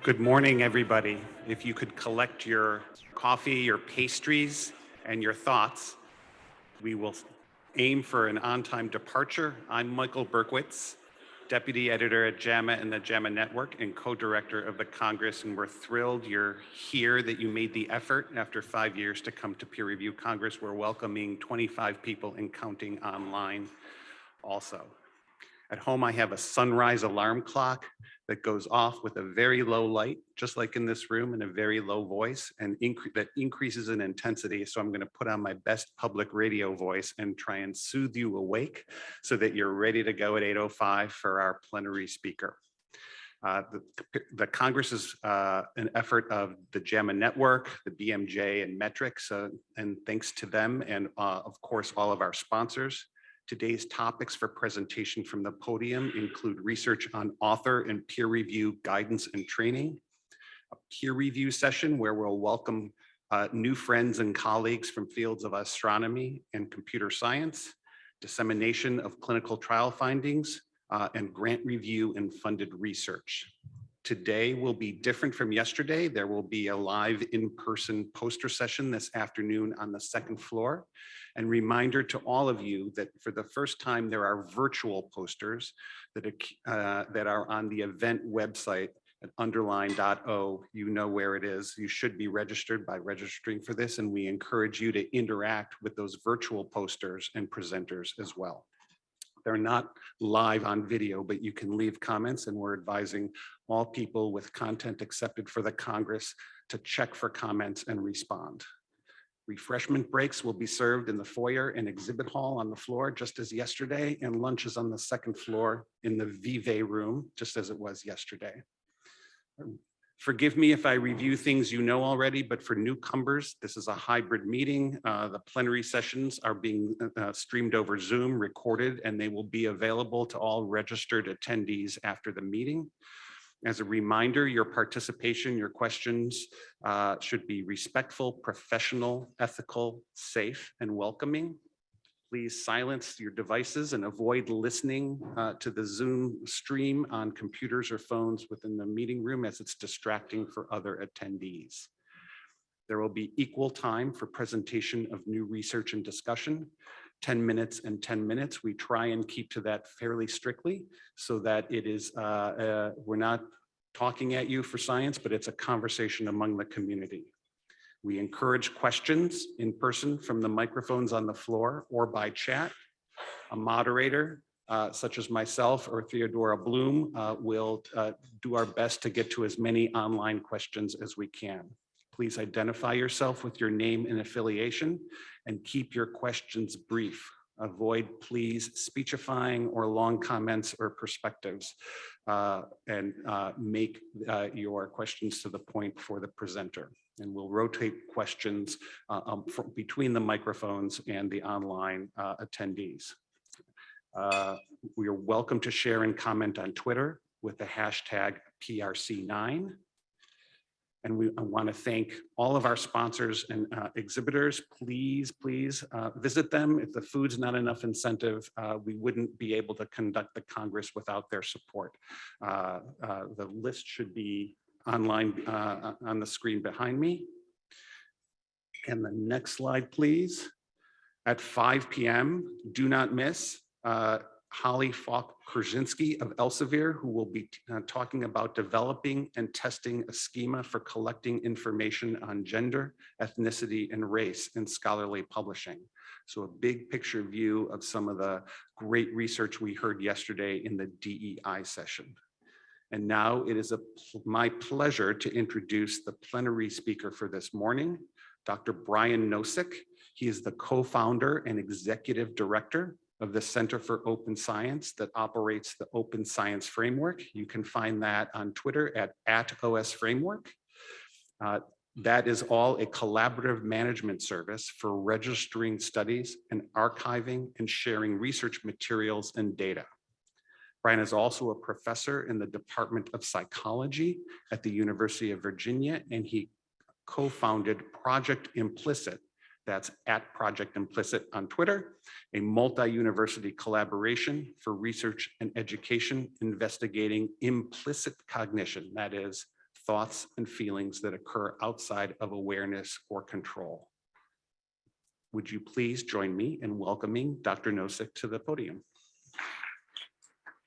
Good morning, everybody. If you could collect your coffee, your pastries, and your thoughts, we will aim for an on-time departure. I'm Michael Berkowitz, Deputy Editor at JAMA and the JAMA Network and co-director of the Congress, and we're thrilled you're here, that you made the effort after 5 years to come to Peer Review Congress. We're welcoming 25 people and counting online also. At home, I have a sunrise alarm clock that goes off with a very low light, just like in this room, and a very low voice, and that increases in intensity. So I'm going to put on my best public radio voice and try and soothe you awake so that you're ready to go at 8:05 for our plenary speaker. The Congress is an effort of the JAMA Network, the BMJ, and Metrics, and thanks to them, and of course, all of our sponsors. Today's topics for presentation from the podium include research on author and peer review guidance and training, a peer review session where we'll welcome new friends and colleagues from fields of astronomy and computer science, dissemination of clinical trial findings, and grant review and funded research. Today will be different from yesterday. There will be a live in-person poster session this afternoon on the second floor. And reminder to all of you that for the first time, there are virtual posters that are on the event website at underline.o. You know where it is. You should be registered by registering for this, and we encourage you to interact with those virtual posters and presenters as well. They're not live on video, but you can leave comments, and we're advising all people with content accepted for the Congress to check for comments and respond. Refreshment breaks will be served in the foyer and exhibit hall on the floor, just as yesterday, and lunch is on the second floor in the Vive room, just as it was yesterday. Forgive me if I review things you know already, but for newcomers, this is a hybrid meeting. The plenary sessions are being streamed over Zoom, recorded, and they will be available to all registered attendees after the meeting. As a reminder, your participation, your questions should be respectful, professional, ethical, safe, and welcoming. Please silence your devices and avoid listening to the Zoom stream on computers or phones within the meeting room, as it's distracting for other attendees. There will be equal time for presentation of new research and discussion, 10 minutes and 10 minutes. We try and keep to that fairly strictly so that it is, we're not talking at you for science, but it's a conversation among the community. We encourage questions in person from the microphones on the floor or by chat. A moderator, such as myself or Theodora Bloom, will do our best to get to as many online questions as we can. Please identify yourself with your name and affiliation, and keep your questions brief. Avoid, please, speechifying or long comments or perspectives, and make your questions to the point for the presenter. And we'll rotate questions between the microphones and the online attendees. We are welcome to share and comment on Twitter with the hashtag PRC9. And I want to thank all of our sponsors and exhibitors. Please visit them. If the food's not enough incentive, we wouldn't be able to conduct the Congress without their support. The list should be online on the screen behind me. And the next slide, please. At 5 p.m., do not miss Holly Falk-Krzyzewski of Elsevier, who will be talking about developing and testing a schema for collecting information on gender, ethnicity, and race in scholarly publishing. So a big picture view of some of the great research we heard yesterday in the DEI session. And now it is my pleasure to introduce the plenary speaker for this morning, Dr. Brian Nosek. He is the co-founder and executive director of the Center for Open Science that operates the Open Science Framework. You can find that on Twitter at @OSFramework. That is all a collaborative management service for registering studies and archiving and sharing research materials and data. Brian is also a professor in the Department of Psychology at the University of Virginia, and he co-founded Project Implicit, That's at Project Implicit on Twitter, a multi-university collaboration for research and education investigating implicit cognition, that is, thoughts and feelings that occur outside of awareness or control. Would you please join me in welcoming Dr. Nosek to the podium?